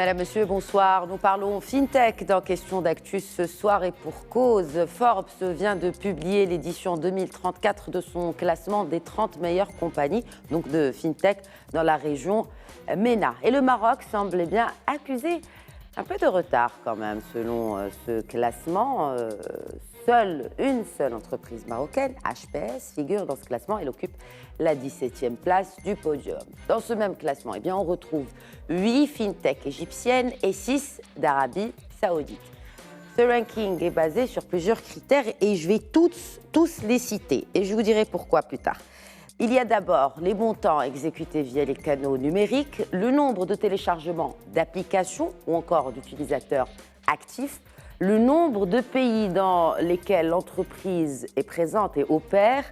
Madame, Monsieur, bonsoir. Nous parlons FinTech dans Question d'Actu ce soir et pour cause. Forbes vient de publier l'édition 2034 de son classement des 30 meilleures compagnies, donc de FinTech, dans la région MENA. Et le Maroc semble bien accuser un peu de retard quand même, selon ce classement. Une seule entreprise marocaine, HPS, figure dans ce classement. Elle occupe la 17e place du podium. Dans ce même classement, on retrouve 8 fintech égyptiennes et 6 d'Arabie saoudite. Ce ranking est basé sur plusieurs critères et je vais tous les citer. Et je vous dirai pourquoi plus tard. Il y a d'abord les montants exécutés via les canaux numériques, le nombre de téléchargements d'applications ou encore d'utilisateurs actifs, le nombre de pays dans lesquels l'entreprise est présente et opère,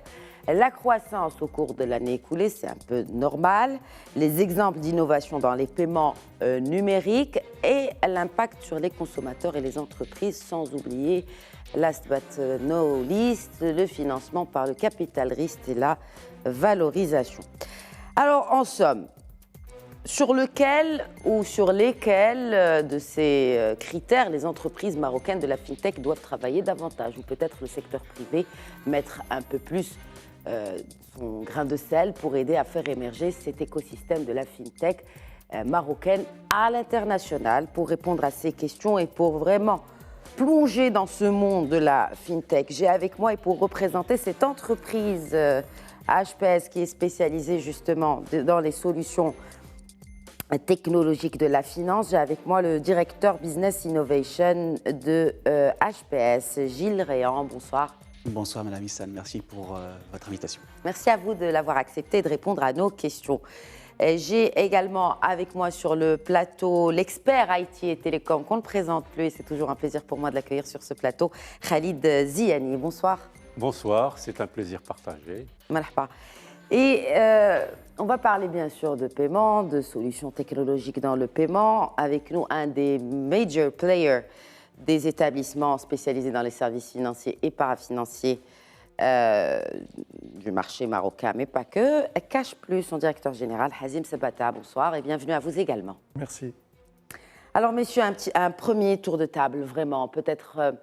la croissance au cours de l'année écoulée, c'est un peu normal, les exemples d'innovation dans les paiements numériques et l'impact sur les consommateurs et les entreprises, sans oublier, last but not least, le financement par le capital risque et la valorisation. Alors, en somme, sur lequel ou sur lesquels de ces critères les entreprises marocaines de la FinTech doivent travailler davantage, ou peut-être le secteur privé mettre un peu plus son grain de sel pour aider à faire émerger cet écosystème de la FinTech marocaine à l'international. Pour répondre à ces questions et pour vraiment plonger dans ce monde de la FinTech, j'ai avec moi, et pour représenter cette entreprise HPS qui est spécialisée justement dans les solutions technologique de la finance, j'ai avec moi le directeur Business Innovation de HPS, Gilles Réan. Bonsoir. Bonsoir Madame Issane, merci pour votre invitation. Merci à vous de l'avoir accepté et de répondre à nos questions. J'ai également avec moi sur le plateau l'expert IT et télécom qu'on ne présente plus, et c'est toujours un plaisir pour moi de l'accueillir sur ce plateau, Khalid Ziani. Bonsoir. Bonsoir, c'est un plaisir partagé. Marhaba. Et on va parler bien sûr de paiement, de solutions technologiques dans le paiement. Avec nous, un des major players des établissements spécialisés dans les services financiers et parafinanciers du marché marocain, mais pas que. Cash Plus, son directeur général, Hazim Sabata. Bonsoir et bienvenue à vous également. Merci. Alors messieurs, un premier tour de table, vraiment, peut-être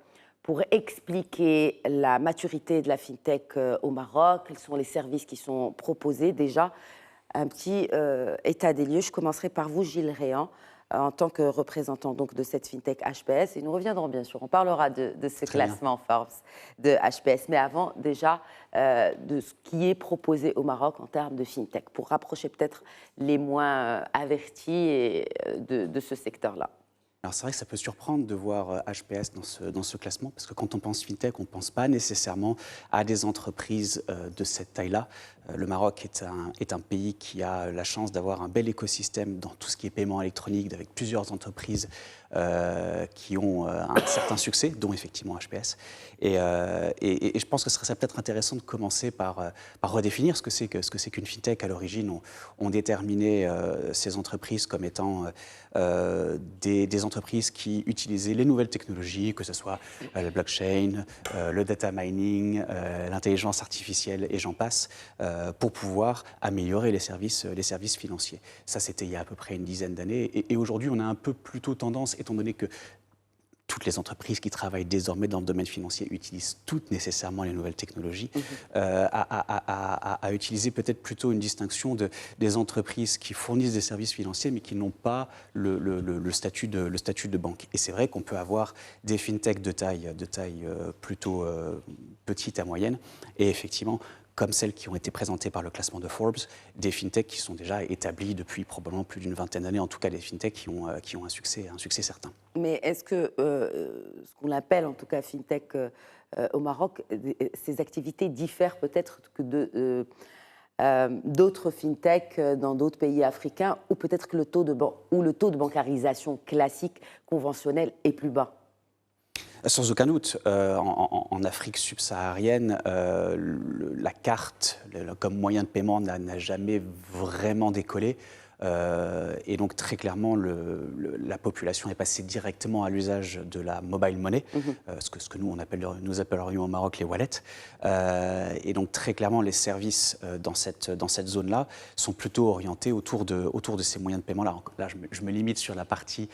pour expliquer la maturité de la FinTech au Maroc, quels sont les services qui sont proposés déjà. Un petit état des lieux. Je commencerai par vous, Gilles Réan, en tant que représentant donc, de cette FinTech HPS. Et nous reviendrons bien sûr, on parlera de ce classement Forbes de HPS. Mais avant, déjà, de ce qui est proposé au Maroc en termes de FinTech, pour rapprocher peut-être les moins avertis de ce secteur-là. Alors c'est vrai que ça peut surprendre de voir HPS dans ce classement, parce que quand on pense FinTech, on ne pense pas nécessairement à des entreprises de cette taille-là. Le Maroc est un pays qui a la chance d'avoir un bel écosystème dans tout ce qui est paiement électronique, avec plusieurs entreprises qui ont un certain succès, dont effectivement HPS. Et je pense que ce serait peut-être intéressant de commencer par redéfinir ce que c'est qu'une FinTech. À l'origine, on déterminait ces entreprises comme étant des entreprises qui utilisaient les nouvelles technologies, que ce soit le blockchain, le data mining, l'intelligence artificielle et j'en passe, pour pouvoir améliorer les services financiers. Ça, c'était il y a à peu près une dizaine d'années. Et aujourd'hui, on a un peu plutôt tendance, étant donné que toutes les entreprises qui travaillent désormais dans le domaine financier utilisent toutes nécessairement les nouvelles technologies, à utiliser peut-être plutôt une distinction des entreprises qui fournissent des services financiers mais qui n'ont pas le statut de banque. Et c'est vrai qu'on peut avoir des fintechs de taille plutôt petite à moyenne, et effectivement, comme celles qui ont été présentées par le classement de Forbes, des fintechs qui sont déjà établies depuis probablement plus d'une vingtaine d'années, en tout cas des fintechs qui ont un succès certain. Mais est-ce que ce qu'on appelle en tout cas fintech au Maroc, ces activités diffèrent peut-être que d'autres fintech dans d'autres pays africains, ou peut-être que le taux de bancarisation classique, conventionnel, est plus bas? Sans aucun doute. En Afrique subsaharienne, la carte comme moyen de paiement n'a jamais vraiment décollé. Et donc très clairement, la population est passée directement à l'usage de la mobile money, ce que nous appellerions au Maroc les wallets. Et donc très clairement, les services dans cette zone-là sont plutôt orientés autour de ces moyens de paiement-là. Là, je me limite sur la partie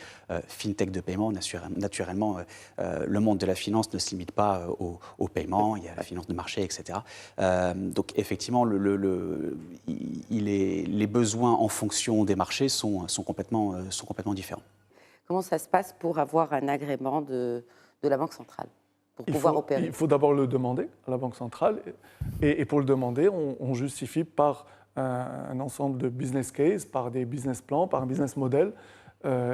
fintech de paiement. Naturellement, le monde de la finance ne se limite pas au paiement, il y a la finance de marché, etc. Donc effectivement, les besoins en fonction des marchés sont complètement différents. Comment ça se passe pour avoir un agrément de la Banque centrale, pour pouvoir opérer? Il faut d'abord le demander à la Banque centrale. Et pour le demander, on justifie par un ensemble de business case, par des business plans, par un business model,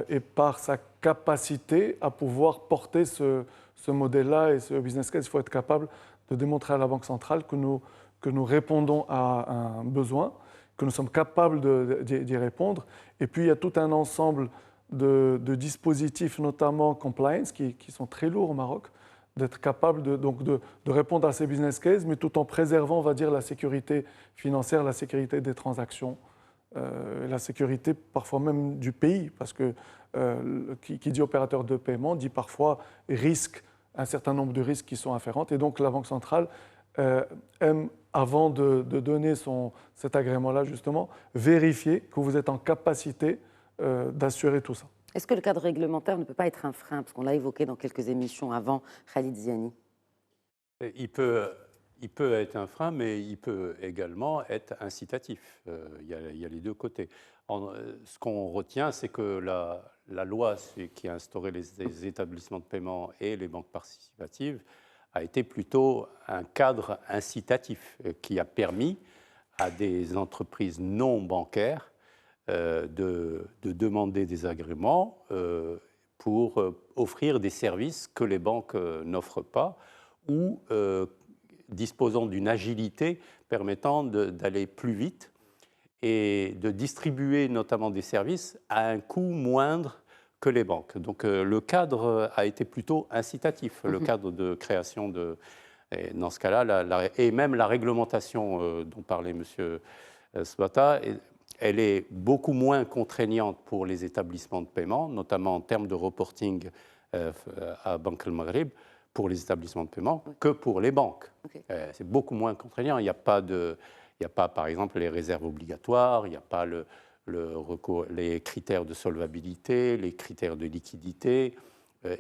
et par sa capacité à pouvoir porter ce modèle-là et ce business case. Il faut être capable de démontrer à la Banque centrale que nous répondons à un besoin, que nous sommes capables d'y répondre. Et puis, il y a tout un ensemble de dispositifs, notamment compliance, qui sont très lourds au Maroc, d'être capable de répondre à ces business cases, mais tout en préservant, on va dire, la sécurité financière, la sécurité des transactions, la sécurité parfois même du pays, parce que qui dit opérateur de paiement dit parfois risque, un certain nombre de risques qui sont afférents. Et donc la Banque centrale aime, avant de donner cet agrément-là, justement, vérifier que vous êtes en capacité d'assurer tout ça. Est-ce que le cadre réglementaire ne peut pas être un frein? Parce qu'on l'a évoqué dans quelques émissions avant, Khalid Ziani. Il peut être un frein, mais il peut également être incitatif. Il y a les deux côtés. Ce qu'on retient, c'est que la loi qui a instauré les établissements de paiement et les banques participatives a été plutôt un cadre incitatif qui a permis à des entreprises non bancaires de demander des agréments pour offrir des services que les banques n'offrent pas ou disposant d'une agilité permettant d'aller plus vite et de distribuer notamment des services à un coût moindre que les banques. Donc le cadre a été plutôt incitatif, le cadre de création et dans ce cas-là, et même la réglementation dont parlait M. Swata, elle est beaucoup moins contraignante pour les établissements de paiement, notamment en termes de reporting à Banque El Maghreb, pour les établissements de paiement, que pour les banques. Okay. C'est beaucoup moins contraignant. Il n'y a pas, par exemple, les réserves obligatoires, il n'y a pas les critères de solvabilité, les critères de liquidité.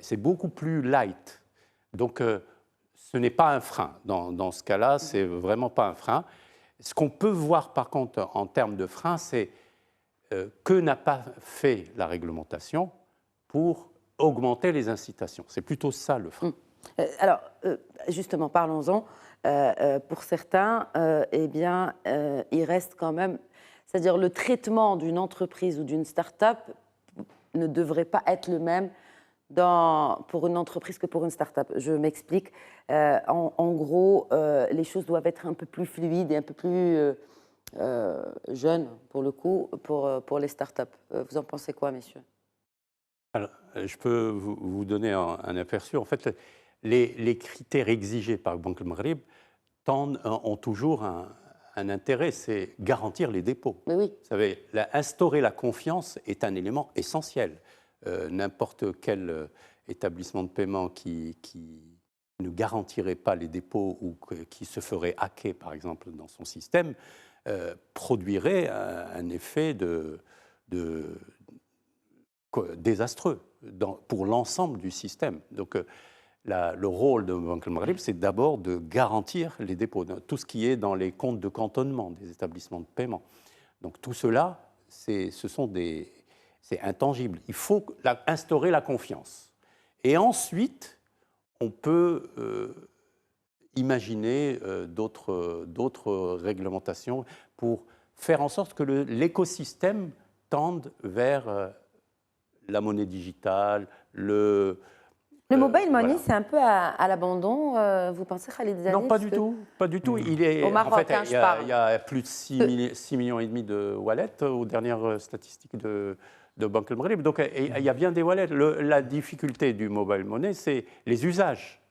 C'est beaucoup plus light. Donc, ce n'est pas un frein. Dans ce cas-là, ce n'est vraiment pas un frein. Ce qu'on peut voir, par contre, en termes de frein, c'est que n'a pas fait la réglementation pour augmenter les incitations. C'est plutôt ça, le frein. Alors, justement, parlons-en. Pour certains, il reste quand même... C'est-à-dire le traitement d'une entreprise ou d'une start-up ne devrait pas être le même pour une entreprise que pour une start-up. Je m'explique. En gros, les choses doivent être un peu plus fluides et un peu plus jeunes, pour le coup, pour les start-up. Vous en pensez quoi, messieurs? Alors, je peux vous donner un aperçu. En fait, les critères exigés par Banque El Maghreb ont toujours un intérêt, c'est garantir les dépôts. Mais oui. Vous savez, instaurer la confiance est un élément essentiel. N'importe quel établissement de paiement qui ne garantirait pas les dépôts ou qui se ferait hacker, par exemple, dans son système, produirait un effet désastreux pour l'ensemble du système. Donc, le rôle de Banque El Maghreb, c'est d'abord de garantir les dépôts, tout ce qui est dans les comptes de cantonnement des établissements de paiement. Donc tout cela, c'est intangible. Il faut instaurer la confiance. Et ensuite, on peut imaginer d'autres réglementations pour faire en sorte que l'écosystème tende vers la monnaie digitale, le mobile money, c'est un peu à l'abandon, vous pensez, Khalid Ziani? Non, pas du tout. Pas du tout. Au Maroc, en fait, je parle. Il y a plus de 6,5 millions de wallets aux dernières statistiques de Banque El Maghreb. Donc, il y a bien des wallets. La difficulté du mobile money, c'est les usages.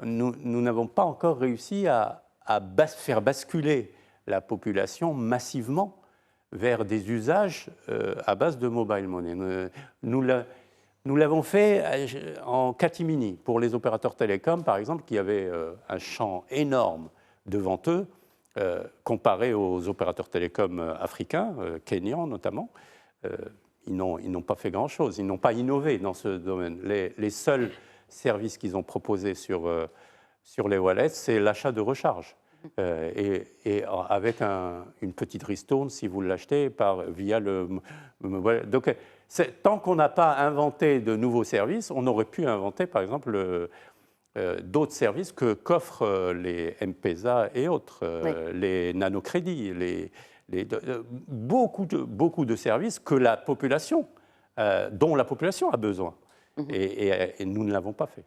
Nous n'avons pas encore réussi à faire basculer la population massivement vers des usages à base de mobile money. Nous l'avons fait en catimini pour les opérateurs télécoms, par exemple, qui avaient un champ énorme devant eux, comparé aux opérateurs télécoms africains, kenyans notamment. Ils n'ont pas fait grand-chose, ils n'ont pas innové dans ce domaine. Les seuls services qu'ils ont proposés sur les wallets, c'est l'achat de recharge. Et avec une petite ristourne si vous l'achetez via le mobile. Donc, tant qu'on n'a pas inventé de nouveaux services, on aurait pu inventer, par exemple, d'autres services qu'offrent les M-Pesa et autres, les nanocrédits, beaucoup de services que la population, dont la population a besoin. Et nous ne l'avons pas fait.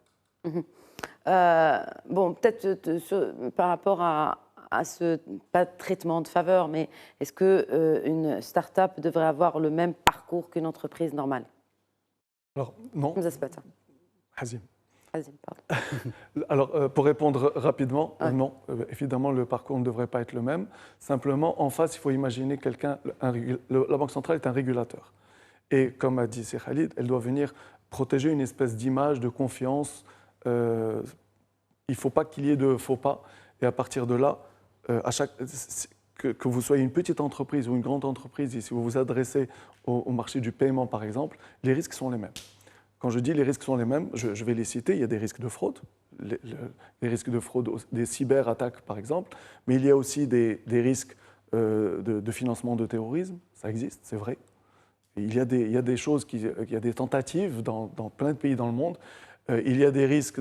Bon, peut-être par rapport à ce, pas de traitement de faveur, mais est-ce qu'une start-up devrait avoir le même parcours qu'une entreprise normale? Alors, non. Hazim, pardon. Alors, pour répondre rapidement, non. Évidemment, le parcours ne devrait pas être le même. Simplement, en face, il faut imaginer la Banque centrale est un régulateur. Et comme a dit Khalid, elle doit venir protéger une espèce d'image, de confiance. Il ne faut pas qu'il y ait de faux pas. Et à partir de là, que vous soyez une petite entreprise ou une grande entreprise, et si vous vous adressez au marché du paiement, par exemple, les risques sont les mêmes. Quand je dis les risques sont les mêmes, je vais les citer. Il y a des risques de fraude, les risques de fraude, des cyberattaques, par exemple, mais il y a aussi des risques de financement de terrorisme. Ça existe, c'est vrai. Il y a des choses, il y a des tentatives dans plein de pays dans le monde. Il y a des risques,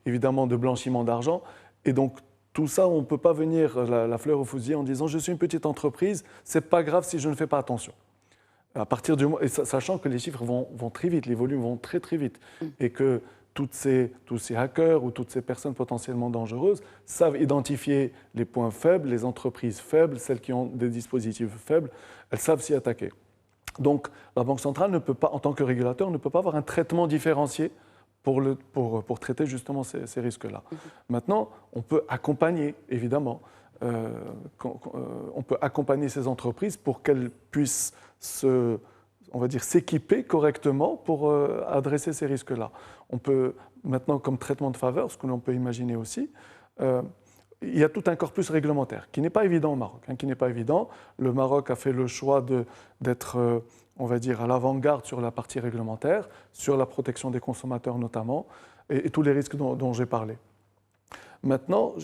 évidemment, de blanchiment d'argent. Et donc, tout ça, on ne peut pas venir la fleur au fusil en disant « je suis une petite entreprise, ce n'est pas grave si je ne fais pas attention ». À partir du moment, et sachant que les chiffres vont très vite, les volumes vont très très vite, et que tous ces hackers ou toutes ces personnes potentiellement dangereuses savent identifier les points faibles, les entreprises faibles, celles qui ont des dispositifs faibles, elles savent s'y attaquer. Donc la Banque centrale ne peut pas, en tant que régulateur, ne peut pas avoir un traitement différencié pour traiter justement ces risques-là. Maintenant, on peut accompagner, évidemment, on peut accompagner ces entreprises pour qu'elles puissent s'équiper correctement pour adresser ces risques-là. On peut maintenant, comme traitement de faveur, ce que l'on peut imaginer aussi, il y a tout un corpus réglementaire qui n'est pas évident au Maroc. Qui n'est pas évident. Le Maroc a fait le choix d'être, on va dire, à l'avant-garde sur la partie réglementaire, sur la protection des consommateurs notamment, et tous les risques dont j'ai parlé. Maintenant,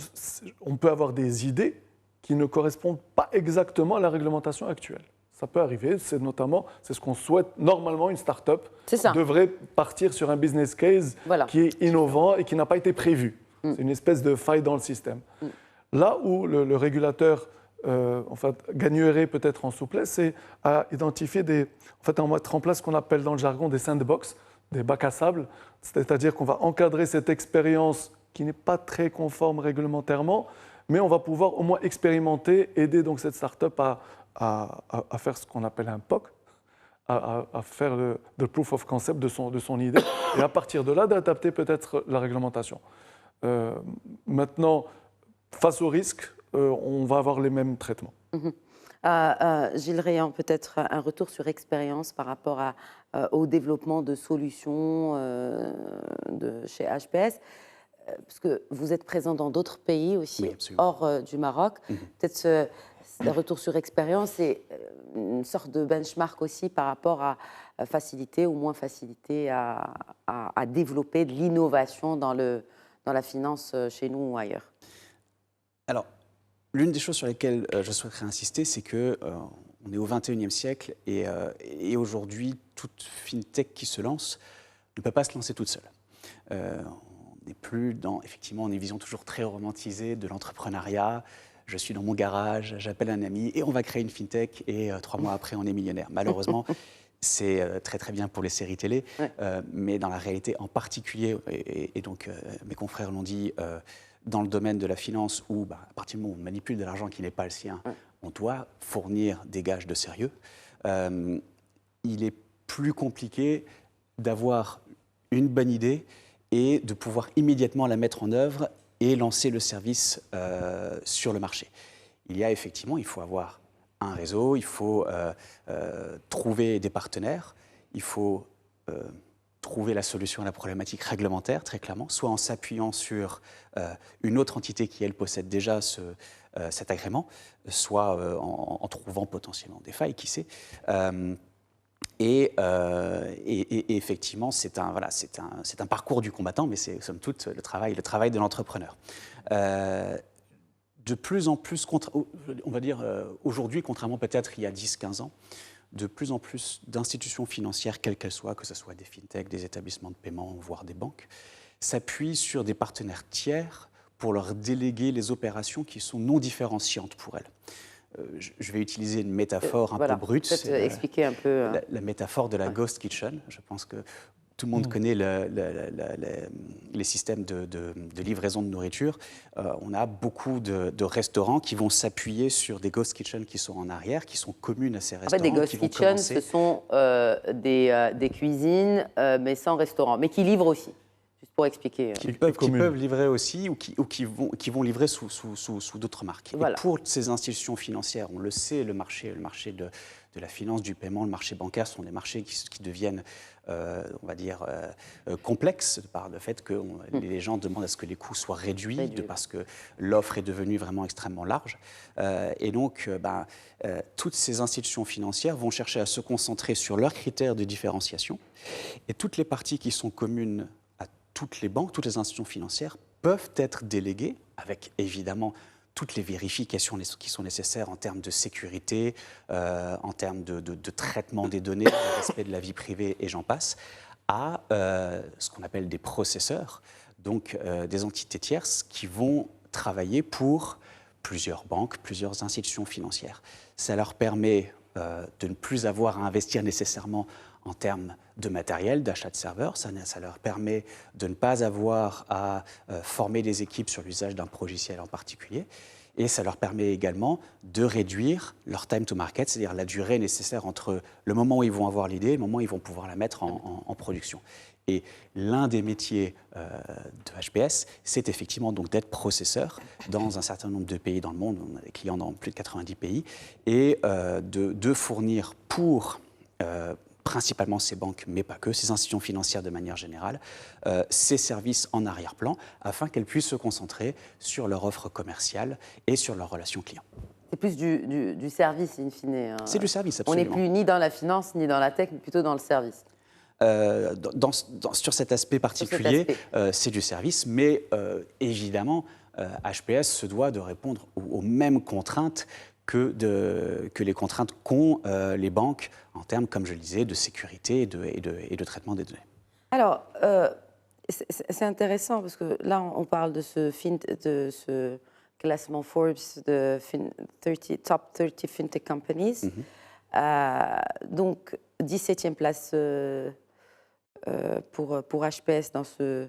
on peut avoir des idées qui ne correspondent pas exactement à la réglementation actuelle. Ça peut arriver, c'est ce qu'on souhaite. Normalement, une start-up devrait partir sur un business case qui est innovant et qui n'a pas été prévu. C'est une espèce de faille dans le système. Là où le régulateur gagnerait peut-être en souplesse, c'est à identifier à mettre en place ce qu'on appelle dans le jargon des sandbox, des bacs à sable, c'est-à-dire qu'on va encadrer cette expérience qui n'est pas très conforme réglementairement, mais on va pouvoir au moins expérimenter, aider donc cette start-up à faire ce qu'on appelle un POC, à faire le proof of concept de son idée, et à partir de là, d'adapter peut-être la réglementation. Maintenant, face au risque, on va avoir les mêmes traitements. Gilles Rayan, peut-être un retour sur expérience par rapport au développement de solutions chez HPS, parce que vous êtes présent dans d'autres pays aussi, hors du Maroc. Peut-être un retour sur expérience et une sorte de benchmark aussi par rapport à faciliter ou moins faciliter à développer de l'innovation dans la finance chez nous ou ailleurs. Alors, l'une des choses sur lesquelles je souhaiterais insister, c'est qu'on est au XXIe siècle et aujourd'hui, toute fintech qui se lance ne peut pas se lancer toute seule. On n'est plus effectivement, une vision toujours très romantisée de l'entrepreneuriat. Je suis dans mon garage, j'appelle un ami et on va créer une fintech et 3 mois après, on est millionnaire. Malheureusement, c'est très très bien pour les séries télé, mais dans la réalité en particulier, et donc mes confrères l'ont dit, dans le domaine de la finance où, à partir du moment où on manipule de l'argent qui n'est pas le sien, on doit fournir des gages de sérieux. Il est plus compliqué d'avoir une bonne idée et de pouvoir immédiatement la mettre en œuvre et lancer le service sur le marché. Il faut avoir un réseau, il faut trouver des partenaires, il faut trouver la solution à la problématique réglementaire, très clairement, soit en s'appuyant sur une autre entité qui, elle, possède déjà cet agrément, soit en trouvant potentiellement des failles, qui sait. Et effectivement, c'est un parcours du combattant, mais c'est somme toute le travail de l'entrepreneur. De plus en plus, on va dire aujourd'hui, contrairement peut-être il y a 10-15 ans, de plus en plus d'institutions financières, quelles qu'elles soient, que ce soit des fintechs, des établissements de paiement, voire des banques, s'appuient sur des partenaires tiers pour leur déléguer les opérations qui sont non différenciantes pour elles. Je vais utiliser une métaphore un peu brute. Peut-être expliquer un peu. La métaphore de la ghost kitchen. Je pense que tout le monde connaît les systèmes de livraison de nourriture. On a beaucoup de restaurants qui vont s'appuyer sur des ghost kitchens qui sont en arrière, qui sont communes à ces restaurants. En fait, des ghost kitchens, ce sont des cuisines, mais sans restaurant, mais qui livrent aussi. Juste pour expliquer. Qui peuvent livrer aussi ou qui vont livrer sous d'autres marques. Voilà. Et pour ces institutions financières, on le sait, le marché de la finance, du paiement, le marché bancaire sont des marchés qui deviennent, on va dire, complexes par le fait que les gens demandent à ce que les coûts soient réduits. Parce que l'offre est devenue vraiment extrêmement large. Et donc, toutes ces institutions financières vont chercher à se concentrer sur leurs critères de différenciation. Et toutes les parties qui sont communes à toutes les banques, toutes les institutions financières peuvent être déléguées avec évidemment toutes les vérifications qui sont nécessaires en termes de sécurité, en termes de traitement des données, de respect de la vie privée et j'en passe, à ce qu'on appelle des processeurs, donc des entités tierces qui vont travailler pour plusieurs banques, plusieurs institutions financières. Ça leur permet de ne plus avoir à investir nécessairement en termes de matériel, d'achat de serveurs. Ça leur permet de ne pas avoir à former des équipes sur l'usage d'un logiciel en particulier. Et ça leur permet également de réduire leur time to market, c'est-à-dire la durée nécessaire entre le moment où ils vont avoir l'idée et le moment où ils vont pouvoir la mettre en production. Et l'un des métiers de HPS, c'est effectivement donc d'être processeur dans un certain nombre de pays dans le monde. On a des clients dans plus de 90 pays. Et de fournir pour principalement ces banques, mais pas que, ces institutions financières de manière générale, ces services en arrière-plan, afin qu'elles puissent se concentrer sur leur offre commerciale et sur leurs relations clients. C'est plus du service, in fine. Hein. C'est du service, absolument. On n'est plus ni dans la finance, ni dans la tech, mais plutôt dans le service. Sur cet aspect particulier, c'est du service, mais évidemment, HPS se doit de répondre aux mêmes contraintes que les contraintes qu'ont les banques en termes, comme je le disais, de sécurité et de traitement des données. Alors, c'est intéressant parce que là, on parle de ce classement Forbes de Top 30 FinTech Companies. Donc, 17e place pour HPS dans ce...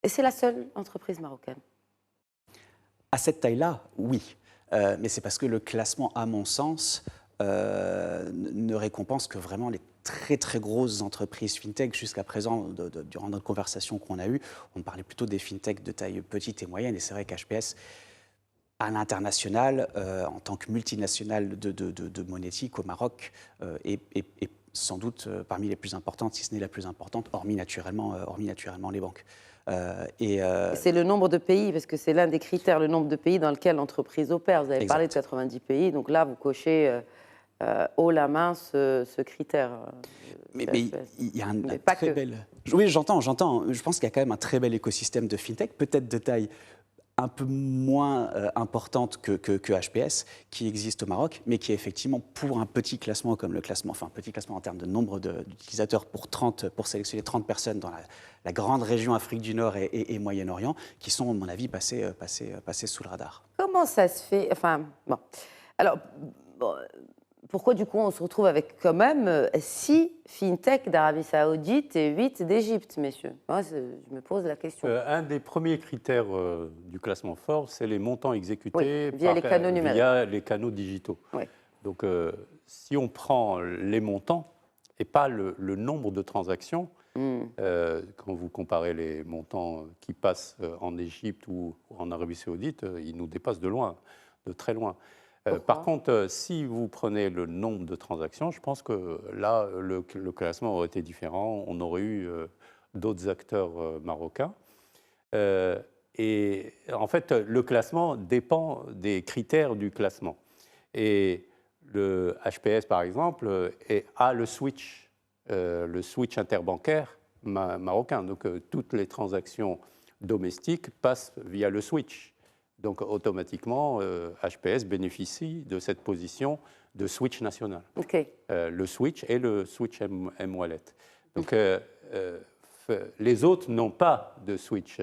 Et c'est la seule entreprise marocaine? À cette taille-là, oui. Mais c'est parce que le classement, à mon sens, ne récompense que vraiment les très très grosses entreprises fintech. Jusqu'à présent, durant notre conversation qu'on a eue, on parlait plutôt des fintech de taille petite et moyenne. Et c'est vrai qu'HPS, à l'international, en tant que multinationale de monétique au Maroc, est sans doute parmi les plus importantes, si ce n'est la plus importante, hormis naturellement les banques. C'est le nombre de pays, parce que c'est l'un des critères, le nombre de pays dans lequel l'entreprise opère. Vous avez parlé de 90 pays, donc là, vous cochez haut la main ce critère. Mais il y a un très bel... Oui, j'entends. Je pense qu'il y a quand même un très bel écosystème de fintech, peut-être de taille un peu moins importante que HPS, qui existe au Maroc, mais qui est effectivement, pour un petit classement comme le classement, enfin petit classement en termes de nombre d'utilisateurs pour sélectionner 30 personnes dans la grande région Afrique du Nord et Moyen-Orient, qui sont, à mon avis, passés sous le radar. Comment ça se fait? Enfin, bon. Alors, pourquoi du coup on se retrouve avec quand même 6 fintech d'Arabie Saoudite et 8 d'Égypte, messieurs? Moi, je me pose la question. Un des premiers critères du classement Forbes, c'est les montants exécutés via les canaux numériques. Via les canaux digitaux. Oui. Donc, si on prend les montants et pas le nombre de transactions, quand vous comparez les montants qui passent en Égypte ou en Arabie Saoudite, ils nous dépassent de loin, de très loin. Par contre, si vous prenez le nombre de transactions, je pense que là, le classement aurait été différent. On aurait eu d'autres acteurs marocains. Et en fait, le classement dépend des critères du classement. Et le HPS, par exemple, a le switch interbancaire marocain. Donc, toutes les transactions domestiques passent via le switch. Donc, automatiquement, HPS bénéficie de cette position de switch national. Okay. Le switch et le switch M-Wallet. Donc, les autres n'ont pas de switch.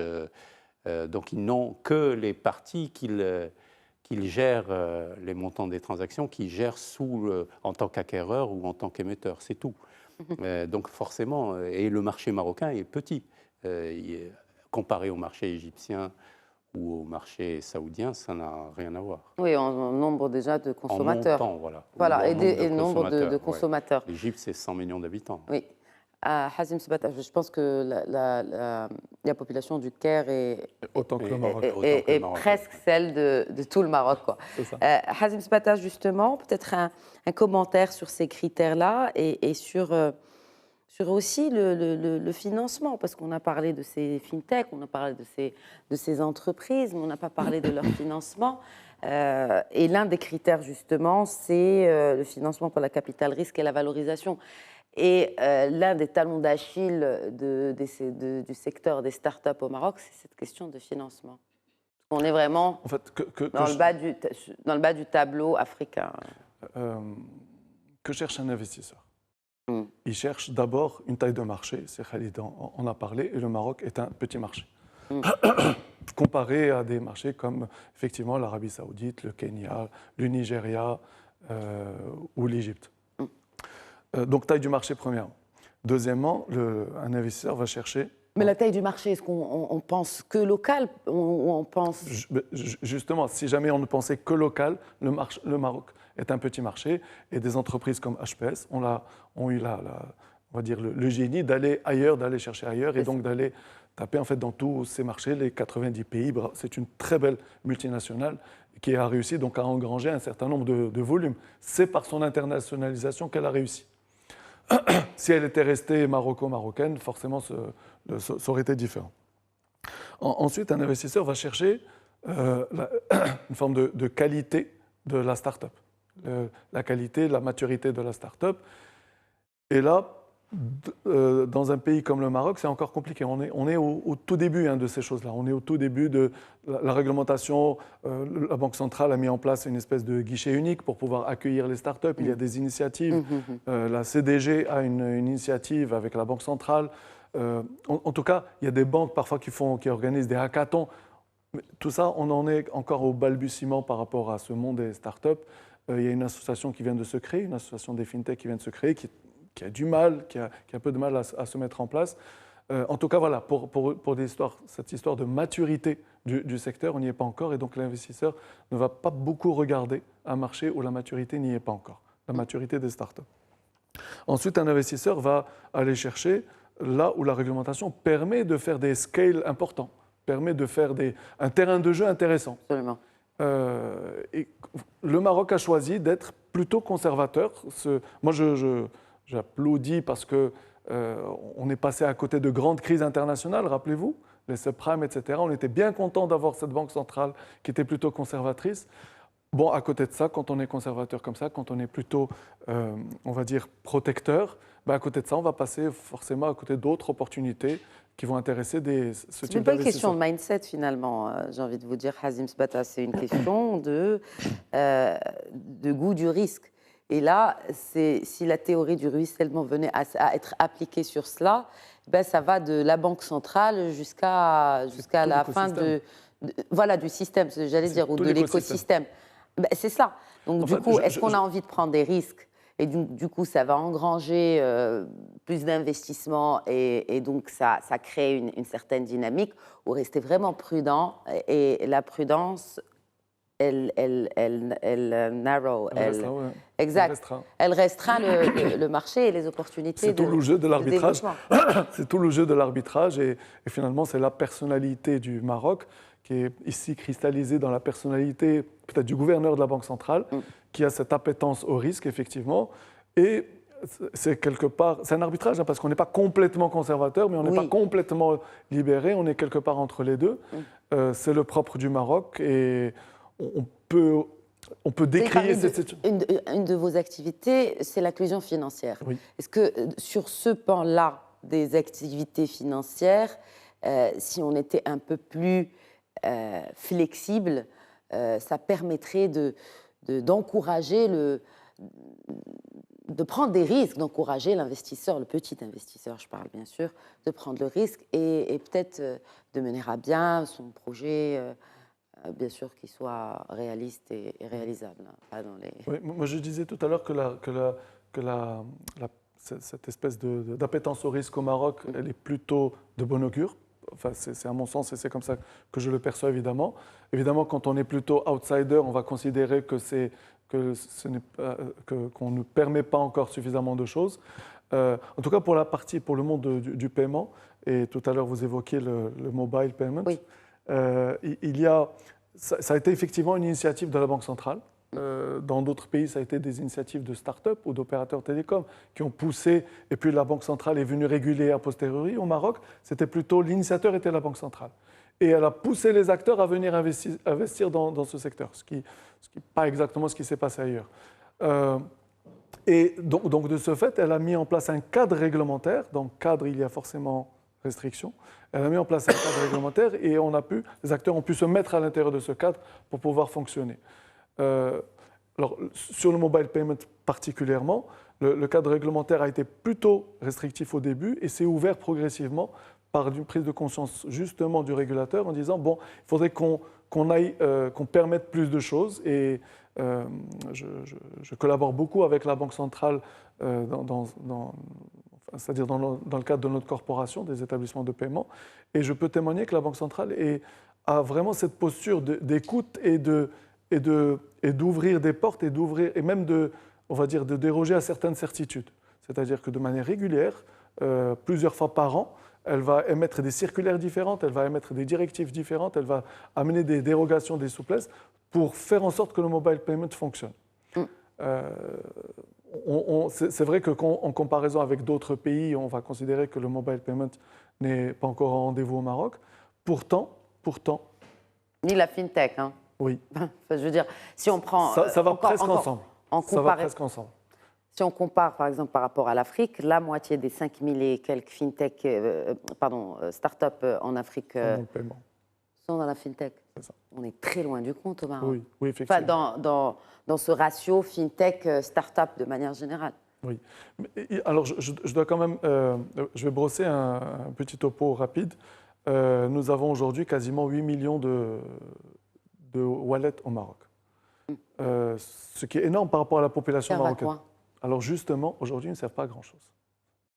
Donc, ils n'ont que les parties qu'ils gèrent, les montants des transactions, qu'ils gèrent en tant qu'acquéreur ou en tant qu'émetteur. C'est tout. Donc, forcément, et le marché marocain est petit. Comparé au marché égyptien ou au marché saoudien, ça n'a rien à voir. Oui, en nombre déjà de consommateurs. En montant, voilà. Voilà, et nombre de consommateurs. Ouais. L'Égypte, c'est 100 millions d'habitants. Oui. Hazim Sebata, je pense que la population du Caire est autant que le Maroc. Est presque celle de tout le Maroc. Quoi. Hazim Sebata, justement, peut-être un commentaire sur ces critères-là et sur aussi le financement, parce qu'on a parlé de ces fintechs, on a parlé de ces entreprises, mais on n'a pas parlé de leur financement. Et l'un des critères, justement, c'est le financement pour la capital risque et la valorisation. Et l'un des talons d'Achille du secteur des startups au Maroc, c'est cette question de financement. On est vraiment dans le bas du tableau africain. Que cherche un investisseur? Il cherche d'abord une taille de marché, c'est Khalid en a parlé, et le Maroc est un petit marché. Comparé à des marchés comme effectivement l'Arabie Saoudite, le Kenya, le Nigeria ou l'Égypte. Donc taille du marché premièrement. Deuxièmement, un investisseur va chercher... Mais la taille du marché, est-ce qu'on pense que local ou on pense... Justement, si jamais on ne pensait que local, le Maroc est un petit marché et des entreprises comme HPS ont eu on va dire le génie d'aller ailleurs, d'aller chercher ailleurs et donc d'aller taper en fait dans tous ces marchés, les 90 pays. C'est une très belle multinationale qui a réussi donc à engranger un certain nombre de volumes. C'est par son internationalisation qu'elle a réussi. Si elle était restée marocaine, forcément, ça aurait été différent. Ensuite, un investisseur va chercher une forme de qualité de la start-up, la qualité, la maturité de la start-up. Et là, dans un pays comme le Maroc, c'est encore compliqué. On est au tout début de ces choses-là. On est au tout début de la réglementation. La Banque centrale a mis en place une espèce de guichet unique pour pouvoir accueillir les startups. Il y a des initiatives. La CDG a une initiative avec la Banque centrale. En tout cas, il y a des banques parfois qui organisent des hackathons. Mais tout ça, on en est encore au balbutiement par rapport à ce monde des startups. Il y a une association qui vient de se créer, une association des fintechs qui vient de se créer, qui a du mal, qui a un peu de mal à se mettre en place. En tout cas, voilà, pour cette histoire de maturité du secteur, on n'y est pas encore. Et donc, l'investisseur ne va pas beaucoup regarder un marché où la maturité n'y est pas encore, la maturité des startups. Ensuite, un investisseur va aller chercher là où la réglementation permet de faire des scales importants, permet de faire un terrain de jeu intéressant. Absolument. Et le Maroc a choisi d'être plutôt conservateur. Moi, j'applaudis parce qu'on est passé à côté de grandes crises internationales, rappelez-vous, les subprimes, etc. On était bien content d'avoir cette banque centrale qui était plutôt conservatrice. Bon, à côté de ça, quand on est conservateur comme ça, quand on est plutôt, on va dire, protecteur, à côté de ça, on va passer forcément à côté d'autres opportunités qui vont intéresser ce type d'investisseurs. C'est pas une question de mindset, finalement, j'ai envie de vous dire, Hazim Sebata. C'est une question de goût du risque. Et là, si la théorie du ruissellement venait à être appliquée sur cela, ça va de la Banque centrale jusqu'à la fin du système, j'allais dire, ou de l'écosystème. C'est ça. Donc, du coup, est-ce qu'on a envie de prendre des risques? Et du coup, ça va engranger plus d'investissements et donc ça crée une certaine dynamique, ou rester vraiment prudent. Et la prudence narrow, Elle restreint, ouais. exact. Elle restreint le marché et les opportunités. C'est tout le jeu de l'arbitrage. développement. C'est tout le jeu de l'arbitrage et finalement c'est la personnalité du Maroc qui est ici cristallisée dans la personnalité peut-être du gouverneur de la Banque centrale qui a cette appétence au risque effectivement et c'est quelque part, c'est un arbitrage hein, parce qu'on n'est pas complètement conservateur mais on n'est pas complètement libéré, on est quelque part entre les deux. C'est le propre du Maroc et on peut décrire cette... Une de vos activités, c'est l'inclusion financière. Oui. Est-ce que sur ce pan-là des activités financières, si on était un peu plus flexible, ça permettrait d'encourager de prendre des risques, d'encourager l'investisseur, le petit investisseur, je parle bien sûr, de prendre le risque et peut-être de mener à bien son projet, bien sûr qu'il soit réaliste et réalisable. Hein, pas dans les... Oui, moi je disais tout à l'heure que cette espèce d'appétence au risque au Maroc, elle est plutôt de bon augure. Enfin, c'est à mon sens et c'est comme ça que je le perçois évidemment. Évidemment, quand on est plutôt outsider, on va considérer qu'on ne permet pas encore suffisamment de choses. En tout cas, pour le monde du paiement, et tout à l'heure vous évoquiez le mobile payment, oui. Ça a été effectivement une initiative de la Banque centrale. Dans d'autres pays, ça a été des initiatives de start-up ou d'opérateurs télécoms qui ont poussé, et puis la Banque centrale est venue réguler a posteriori. Au Maroc, c'était plutôt, l'initiateur était la Banque centrale. Et elle a poussé les acteurs à venir investir dans ce secteur, ce qui n'est pas exactement ce qui s'est passé ailleurs. Et donc, de ce fait, elle a mis en place un cadre réglementaire. Dans le cadre, il y a forcément restrictions. Elle a mis en place un cadre réglementaire et les acteurs ont pu se mettre à l'intérieur de ce cadre pour pouvoir fonctionner. Alors, sur le mobile payment particulièrement, le cadre réglementaire a été plutôt restrictif au début et s'est ouvert progressivement par une prise de conscience justement du régulateur en disant bon, il faudrait qu'on permette plus de choses et je collabore beaucoup avec la Banque centrale c'est-à-dire dans le cadre de notre corporation, des établissements de paiement, et je peux témoigner que la Banque centrale a vraiment cette posture d'écoute et d'ouvrir des portes et même de déroger à certaines certitudes. C'est-à-dire que de manière régulière, plusieurs fois par an, elle va émettre des circulaires différentes, elle va émettre des directives différentes, elle va amener des dérogations, des souplesses pour faire en sorte que le mobile payment fonctionne. C'est vrai qu'en comparaison avec d'autres pays, on va considérer que le mobile payment n'est pas encore au rendez-vous au Maroc. Pourtant... Ni la fintech, hein. Oui. Enfin, je veux dire, si on prend... Ça va presque ensemble. Si on compare, par exemple, par rapport à l'Afrique, la moitié des 5000 et quelques fintech, start-up en Afrique sont dans la fintech. Ça. On est très loin du compte au Maroc. Oui, effectivement. Enfin, dans ce ratio fintech start-up de manière générale. Oui. Alors, je dois quand même... je vais brosser un petit topo rapide. Nous avons aujourd'hui quasiment 8 millions de wallets au Maroc. Ce qui est énorme par rapport à la population marocaine. Quoi ? Alors justement, aujourd'hui, ils ne servent pas à grand-chose.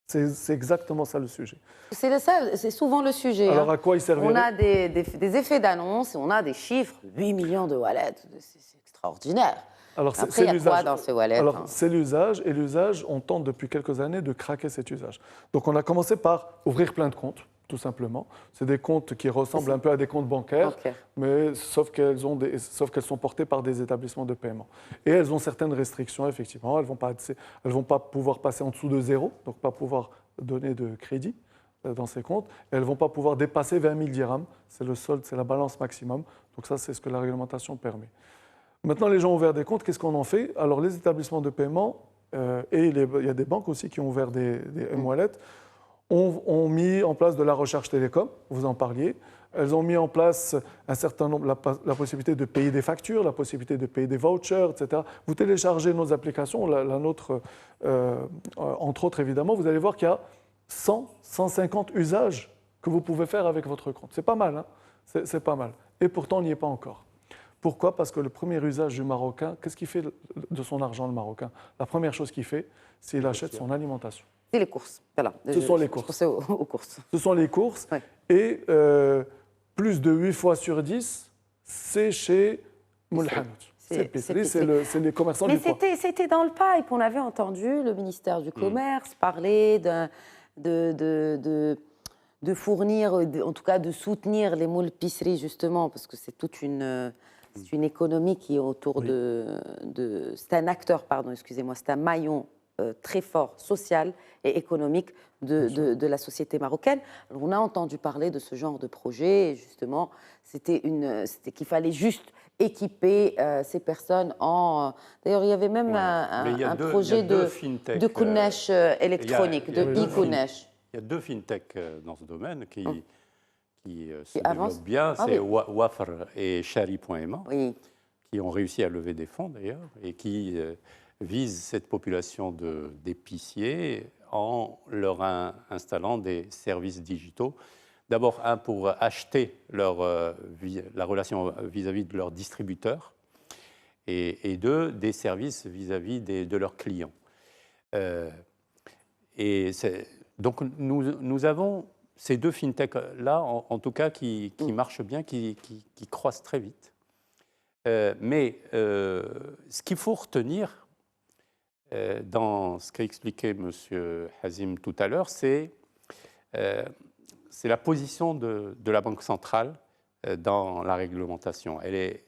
C'est exactement ça le sujet. C'est souvent le sujet. Alors à quoi ils servent ? On a des effets d'annonce, on a des chiffres, 8 millions de wallets, c'est extraordinaire. Alors, après, il y a quoi dans ces wallets ? Alors, c'est l'usage, et l'usage, on tente depuis quelques années de craquer cet usage. Donc, on a commencé par ouvrir plein de comptes, tout simplement. C'est des comptes qui ressemblent un peu à des comptes bancaires, mais sauf qu'elles sont portées par des établissements de paiement. Et elles ont certaines restrictions, effectivement. Elles ne vont pas pouvoir passer en dessous de 0, donc pas pouvoir donner de crédit dans ces comptes. Et elles ne vont pas pouvoir dépasser 20 000 dirhams. C'est le solde, c'est la balance maximum. Donc ça, c'est ce que la réglementation permet. Maintenant, les gens ont ouvert des comptes, qu'est-ce qu'on en fait ? Alors, les établissements de paiement, et il y a des banques aussi qui ont ouvert des M-Wallets, ont mis en place de la recherche télécom, vous en parliez. Elles ont mis en place un certain nombre, la possibilité de payer des factures, la possibilité de payer des vouchers, etc. Vous téléchargez nos applications, la nôtre, entre autres évidemment, vous allez voir qu'il y a 100, 150 usages que vous pouvez faire avec votre compte. C'est pas mal, hein ? C'est pas mal. Et pourtant, on n'y est pas encore. Pourquoi ? Parce que le premier usage du Marocain, qu'est-ce qu'il fait de son argent, le Marocain ? La première chose qu'il fait, c'est qu'il achète son alimentation. C'est les courses. Voilà. Ce sont les courses. C'est aux courses. Ce sont les courses. Ouais. Et plus de 8 fois sur 10, c'est chez C'est l'épicerie, c'est les commerçants Mais du coin. c'était dans le pipe. On avait entendu le ministère du Commerce parler de fournir, en tout cas de soutenir les moules épiceries, justement, parce que c'est toute une économie qui est autour c'est un acteur, pardon, excusez-moi, c'est un maillon très fort social et économique de la société marocaine. Alors, on a entendu parler de ce genre de projet, et justement, c'était qu'il fallait juste équiper ces personnes en... D'ailleurs, il y avait même un projet de Kounesh électronique, de e-Kounesh. Il y a deux fintechs dans ce domaine qui se avancent développent bien. C'est Wafr et Shari.ma, qui ont réussi à lever des fonds d'ailleurs, et qui visent cette population d'épiciers en leur installant des services digitaux. D'abord, pour acheter la relation vis-à-vis de leurs distributeurs, et deux, des services vis-à-vis de leurs clients. Donc, nous avons ces deux fintechs-là, en tout cas, qui marchent bien, qui croissent très vite. Mais ce qu'il faut retenir dans ce qu'a expliqué M. Hazim tout à l'heure, c'est la position de la Banque centrale dans la réglementation. Elle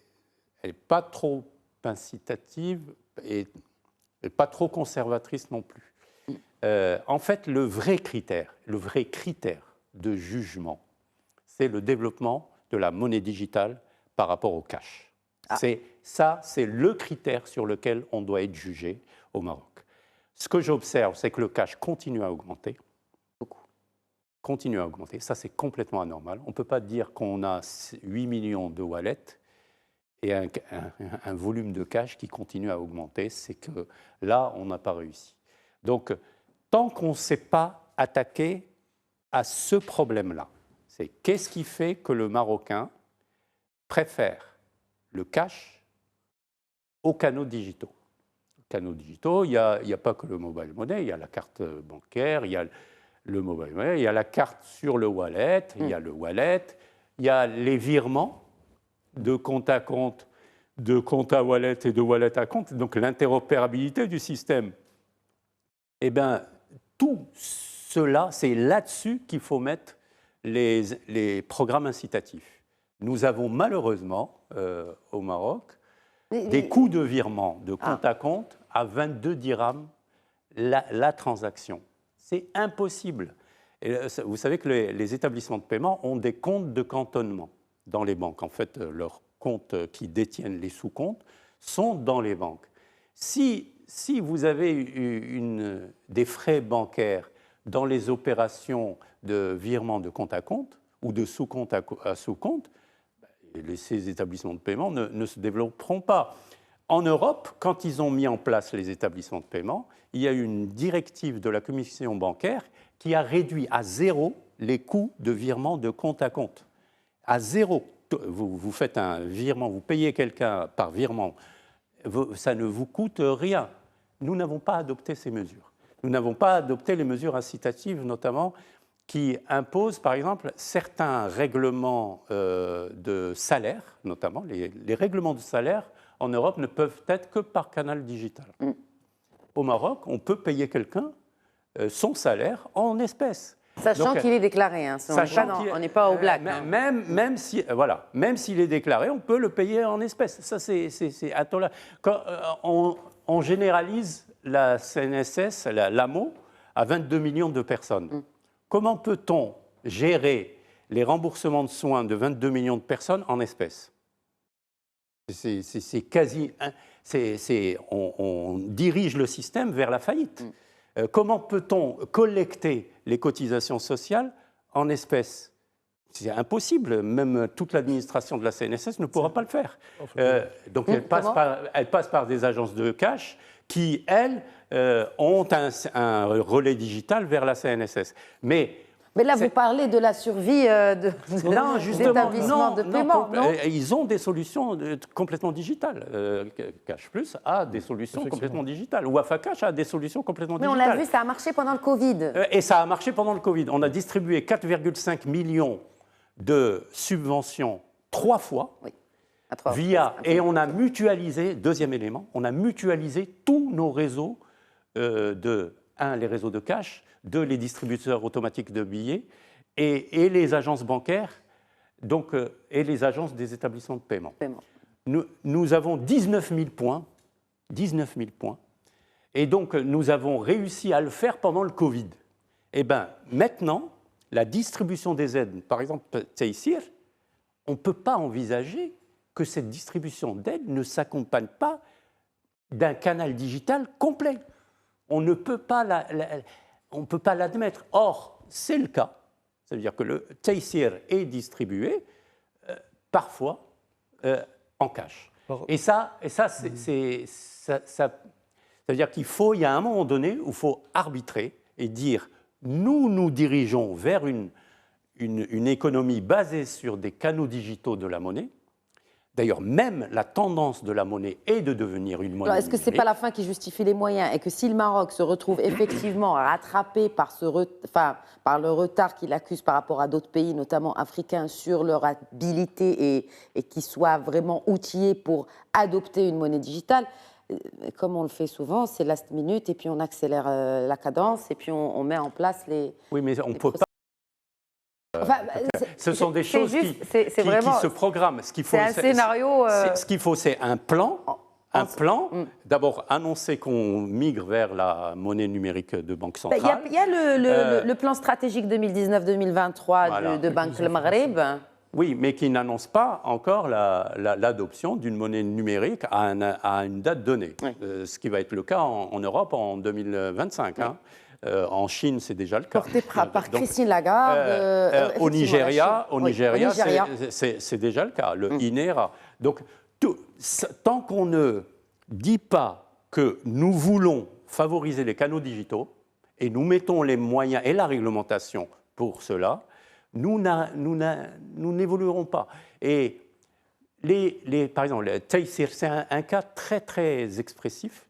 n'est pas trop incitative et pas trop conservatrice non plus. En fait, le vrai critère de jugement, c'est le développement de la monnaie digitale par rapport au cash. C'est le critère sur lequel on doit être jugé au Maroc. Ce que j'observe, c'est que le cash continue à augmenter. Continue à augmenter. Ça, c'est complètement anormal. On ne peut pas dire qu'on a 8 millions de wallets et un volume de cash qui continue à augmenter. C'est que là, on n'a pas réussi. Donc, tant qu'on ne s'est pas attaqué à ce problème-là, c'est qu'est-ce qui fait que le Marocain préfère le cash aux canaux digitaux. Les canaux digitaux, il n'y a pas que le mobile money, il y a la carte bancaire, il y a le mobile money, il y a la carte sur le wallet, il y a le wallet, il y a les virements de compte à compte, de compte à wallet et de wallet à compte, donc l'interopérabilité du système. Eh bien, tout cela, c'est là-dessus qu'il faut mettre les programmes incitatifs. Nous avons malheureusement, au Maroc, des coûts de virement de compte à compte à 22 dirhams la transaction. C'est impossible. Et vous savez que les établissements de paiement ont des comptes de cantonnement dans les banques. En fait, leurs comptes qui détiennent les sous-comptes sont dans les banques. Si vous avez des frais bancaires dans les opérations de virement de compte à compte ou de sous-compte à sous-compte, ces établissements de paiement ne se développeront pas. En Europe, quand ils ont mis en place les établissements de paiement, il y a eu une directive de la Commission bancaire qui a réduit à zéro les coûts de virement de compte à compte. À zéro. Vous faites un virement, vous payez quelqu'un par virement, ça ne vous coûte rien. Nous n'avons pas adopté ces mesures. Nous n'avons pas adopté les mesures incitatives, notamment, qui imposent, par exemple, certains règlements de salaire, notamment. Les règlements de salaire, en Europe, ne peuvent être que par canal digital. Au Maroc, on peut payer quelqu'un son salaire en espèces. Sachant qu'il est déclaré, hein. On n'est pas au black. Même s'il est déclaré, on peut le payer en espèces. Ça, c'est quand on généralise la CNSS, l'AMO, à 22 millions de personnes. Comment peut-on gérer les remboursements de soins de 22 millions de personnes en espèces ? C'est quasi... on dirige le système vers la faillite. Comment peut-on collecter les cotisations sociales en espèces ? C'est impossible. Même toute l'administration de la CNSS ne pourra pas le faire. Donc elle passe par des agences de cash qui, elles, ont un relais digital vers la CNSS. Mais là, vous parlez de la survie des établissements de paiement, non ? Ils ont des solutions complètement digitales. Cash Plus a des solutions complètement digitales. Wafa Cash a des solutions complètement digitales. Mais on l'a vu, ça a marché pendant le Covid. Et ça a marché pendant le Covid. On a distribué 4,5 millions de subventions 3 fois. Oui. Et on a mutualisé, deuxième élément, on a mutualisé tous nos réseaux les réseaux de cash, les distributeurs automatiques de billets et les agences bancaires, et les agences des établissements de paiement. Nous avons 19 000 points, et donc nous avons réussi à le faire pendant le Covid. Et bien maintenant, la distribution des aides, par exemple Taysir, on ne peut pas envisager que cette distribution d'aides ne s'accompagne pas d'un canal digital complet. On ne peut pas l'admettre. Or, c'est le cas. Ça veut dire que le Taysir est distribué parfois en cash. Et ça veut dire qu'il y a un moment donné où il faut arbitrer et dire nous dirigeons vers une économie basée sur des canaux digitaux de la monnaie. D'ailleurs, même la tendance de la monnaie est de devenir une monnaie. Est-ce que ce n'est pas la fin qui justifie les moyens et que si le Maroc se retrouve effectivement rattrapé par le retard qu'il accuse par rapport à d'autres pays, notamment africains, sur leur habilité et qu'il soit vraiment outillé pour adopter une monnaie digitale, comme on le fait souvent, c'est last minute et puis on accélère la cadence et puis on met en place les... Oui, mais on ne peut pas... ce sont des choses qui se programment. C'est un scénario... Ce qu'il faut, c'est un plan. D'abord, annoncer qu'on migre vers la monnaie numérique de Banque centrale. Il y a le plan stratégique 2019-2023 de Banque Le Maghreb. Oui, mais qui n'annonce pas encore l'adoption d'une monnaie numérique à une date donnée. Oui. Ce qui va être le cas en Europe en 2025. Oui. En Chine, c'est déjà le cas. Porté par Christine Lagarde. Au Nigeria, c'est déjà le cas, le INERA. Donc, tant qu'on ne dit pas que nous voulons favoriser les canaux digitaux et nous mettons les moyens et la réglementation pour cela, nous n'évoluerons pas. Et par exemple, le Taysir, c'est un cas très, très expressif.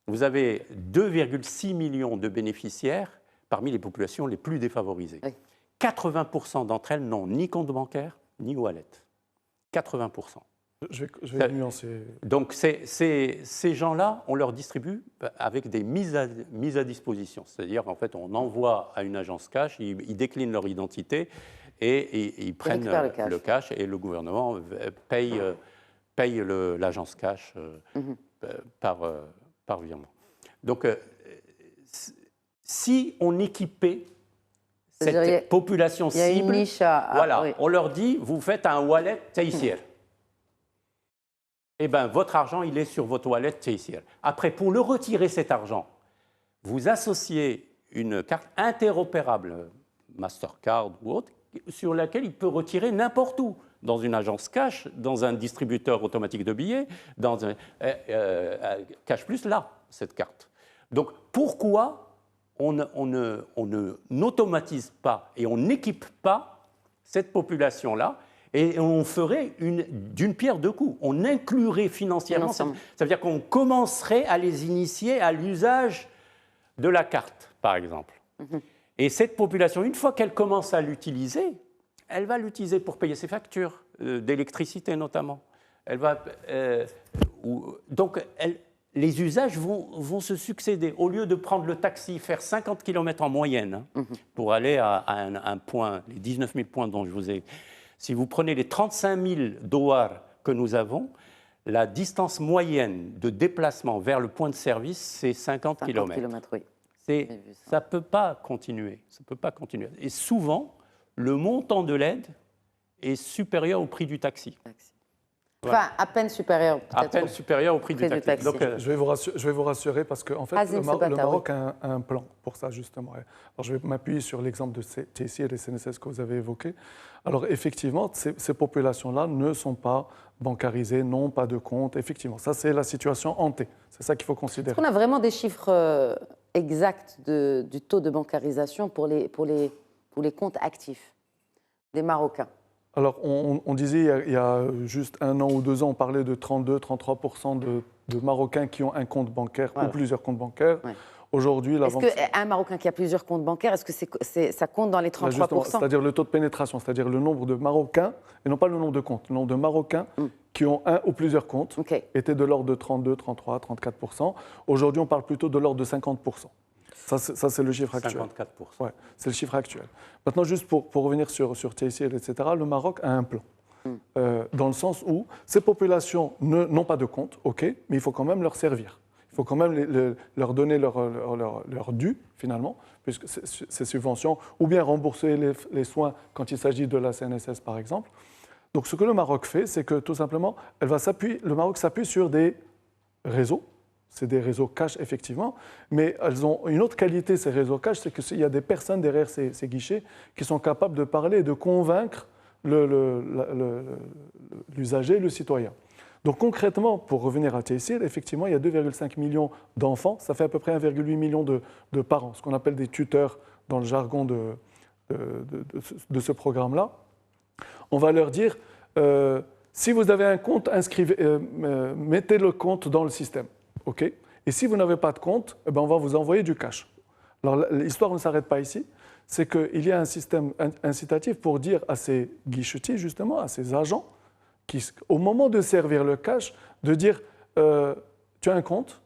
Vous avez 2,6 millions de bénéficiaires parmi les populations les plus défavorisées. Oui. 80% d'entre elles n'ont ni compte bancaire, ni wallet. 80%. Je vais nuancer. Donc, ces gens-là, on leur distribue avec des mises à disposition. C'est-à-dire qu'en fait, on envoie à une agence cash, ils déclinent leur identité et ils prennent le cash et le gouvernement paye l'agence cash par virement. Donc, si on équipait cette population cible, on leur dit, vous faites un wallet Taysir. Eh bien, votre argent, il est sur votre wallet Taysir. Après, pour le retirer, cet argent, vous associez une carte interopérable, Mastercard ou autre, sur laquelle il peut retirer n'importe où, dans une agence cash, dans un distributeur automatique de billets, dans un Cash Plus, là, cette carte. Donc, pourquoi on n'automatise pas et on n'équipe pas cette population-là et on ferait d'une pierre deux coups. On inclurait financièrement. Ça veut dire qu'on commencerait à les initier à l'usage de la carte, par exemple. Et cette population, une fois qu'elle commence à l'utiliser, elle va l'utiliser pour payer ses factures, d'électricité notamment. Donc, les usages vont se succéder. Au lieu de prendre le taxi, faire 50 km en moyenne pour aller à un point, les 19 000 points dont je vous ai... Si vous prenez les 35 000 douars que nous avons, la distance moyenne de déplacement vers le point de service, c'est 50 km. Oui. Ça ne peut pas continuer. Et souvent, le montant de l'aide est supérieur au prix du taxi. Enfin, à peine supérieur, peut-être. À peine supérieur au prix du taxi. Donc, je vais vous rassurer parce qu'en fait, le Maroc a un plan pour ça, justement. Alors, je vais m'appuyer sur l'exemple de Taysir et CNSS que vous avez évoqué. Alors, effectivement, ces populations-là ne sont pas bancarisées, n'ont pas de compte. Effectivement, ça, c'est la situation hantée. C'est ça qu'il faut considérer. Est-ce qu'on a vraiment des chiffres exacts du taux de bancarisation pour les comptes actifs des Marocains? Alors, on disait il y a juste 1 an ou 2 ans, on parlait de 32-33% de Marocains qui ont un compte bancaire ou plusieurs comptes bancaires. Ouais. Aujourd'hui, Est-ce qu'un Marocain qui a plusieurs comptes bancaires, est-ce que ça compte dans les 33%? C'est-à-dire le taux de pénétration, c'est-à-dire le nombre de Marocains, et non pas le nombre de comptes, le nombre de Marocains qui ont un ou plusieurs comptes était de l'ordre de 32, 33, 34%. Aujourd'hui, on parle plutôt de l'ordre de 50%. Ça, c'est le chiffre actuel. 54%. Ouais, c'est le chiffre actuel. Maintenant, juste pour revenir sur TCL, etc., le Maroc a un plan. Dans le sens où ces populations n'ont pas de compte, ok, mais il faut quand même leur servir. Il faut quand même leur donner leur dû, finalement, puisque ces subventions, ou bien rembourser les soins quand il s'agit de la CNSS, par exemple. Donc, ce que le Maroc fait, c'est que, tout simplement, le Maroc s'appuie sur des réseaux. C'est des réseaux cash, effectivement, mais elles ont une autre qualité, ces réseaux cash, c'est qu'il y a des personnes derrière ces guichets qui sont capables de parler et de convaincre l'usager, le citoyen. Donc concrètement, pour revenir à TCL, effectivement, il y a 2,5 millions d'enfants, ça fait à peu près 1,8 million de parents, ce qu'on appelle des tuteurs dans le jargon de ce programme-là. On va leur dire, si vous avez un compte, mettez le compte dans le système. Okay. Et si vous n'avez pas de compte, eh ben on va vous envoyer du cash. Alors l'histoire ne s'arrête pas ici, c'est qu'il y a un système incitatif pour dire à ces guichetiers, justement, à ces agents, qui, au moment de servir le cash, de dire tu as un compte?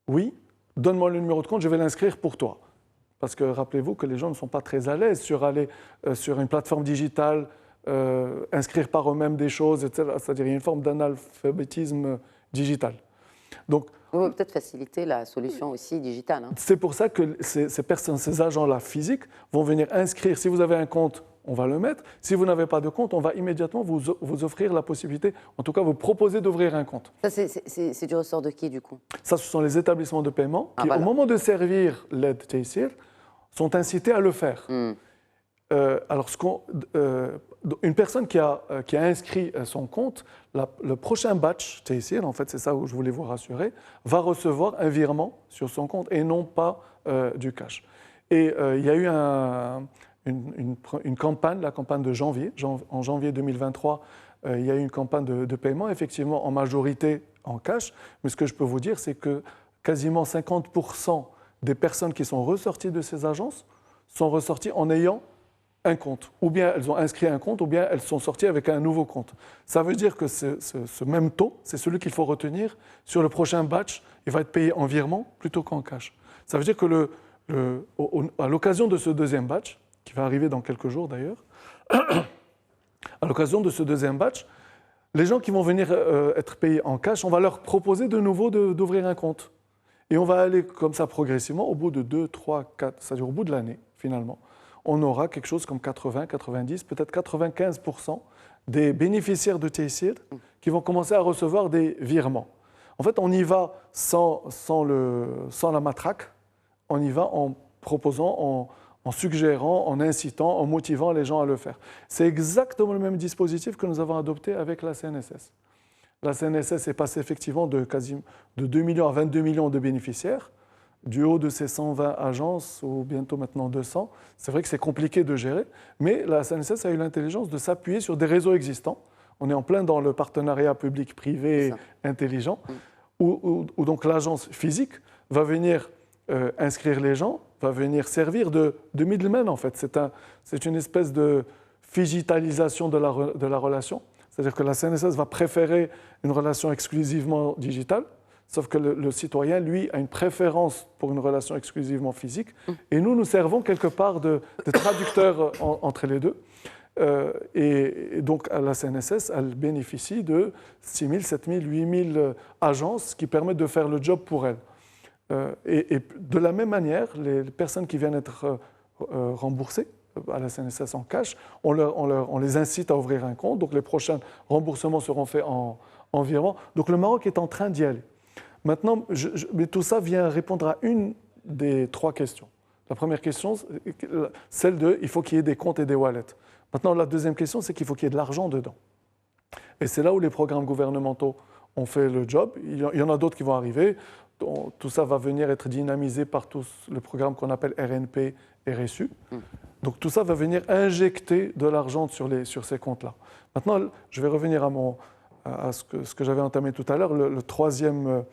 Oui, donne-moi le numéro de compte, je vais l'inscrire pour toi. Parce que rappelez-vous que les gens ne sont pas très à l'aise sur aller sur une plateforme digitale, inscrire par eux-mêmes des choses, etc. C'est-à-dire qu'il y a une forme d'analphabétisme digital. Donc, on va peut-être faciliter la solution aussi digitale. Hein. C'est pour ça que ces personnes, ces agents-là physiques vont venir inscrire. Si vous avez un compte, on va le mettre. Si vous n'avez pas de compte, on va immédiatement vous offrir la possibilité, en tout cas vous proposer d'ouvrir un compte. Ça, c'est du ressort de qui, du coup? Ça, ce sont les établissements de paiement qui, voilà, au moment de servir l'aide TCL, sont incités à le faire. Alors, une personne qui a inscrit son compte, le prochain batch TCL, en fait, c'est ça où je voulais vous rassurer, va recevoir un virement sur son compte et non pas du cash. Et il y a eu une campagne, la campagne de janvier. En janvier 2023, il y a eu une campagne de paiement, effectivement, en majorité en cash. Mais ce que je peux vous dire, c'est que quasiment 50% des personnes qui sont ressorties de ces agences sont ressorties en ayant un compte. Ou bien elles ont inscrit un compte, ou bien elles sont sorties avec un nouveau compte. Ça veut dire que ce même taux, c'est celui qu'il faut retenir sur le prochain batch. Il va être payé en virement plutôt qu'en cash. Ça veut dire que à l'occasion de ce deuxième batch, qui va arriver dans quelques jours d'ailleurs, à l'occasion de ce deuxième batch, les gens qui vont venir être payés en cash, on va leur proposer de nouveau d'ouvrir un compte. Et on va aller comme ça progressivement, au bout de 2, 3, 4, c'est-à-dire au bout de l'année, finalement, on aura quelque chose comme 80, 90, peut-être 95% des bénéficiaires de TCL qui vont commencer à recevoir des virements. En fait, on y va sans la matraque, on y va en proposant, en suggérant, en incitant, en motivant les gens à le faire. C'est exactement le même dispositif que nous avons adopté avec la CNSS. La CNSS est passée effectivement de 2 millions à 22 millions de bénéficiaires, du haut de ces 120 agences, ou bientôt maintenant 200. C'est vrai que c'est compliqué de gérer, mais la CNSS a eu l'intelligence de s'appuyer sur des réseaux existants. On est en plein dans le partenariat public-privé intelligent, où donc l'agence physique va venir inscrire les gens, va venir servir de middleman en fait. C'est une espèce de digitalisation de la relation. C'est-à-dire que la CNSS va préférer une relation exclusivement digitale, sauf que le citoyen, lui, a une préférence pour une relation exclusivement physique. Et nous servons quelque part de traducteurs entre les deux. Et donc, la CNSS, elle bénéficie de 6 000, 7 000, 8 000 agences qui permettent de faire le job pour elle. Et de la même manière, les personnes qui viennent être remboursées à la CNSS en cash, on les incite à ouvrir un compte. Donc, les prochains remboursements seront faits en virement. Donc, le Maroc est en train d'y aller. Maintenant, mais tout ça vient répondre à une des 3 questions. La première question, celle de il faut qu'il y ait des comptes et des wallets. Maintenant, la deuxième question, c'est qu'il faut qu'il y ait de l'argent dedans. Et c'est là où les programmes gouvernementaux ont fait le job. Il y en a d'autres qui vont arriver. Tout ça va venir être dynamisé par tout le programme qu'on appelle RNP, RSU. Donc tout ça va venir injecter de l'argent sur ces comptes-là. Maintenant, je vais revenir à ce que j'avais entamé tout à l'heure, le troisième,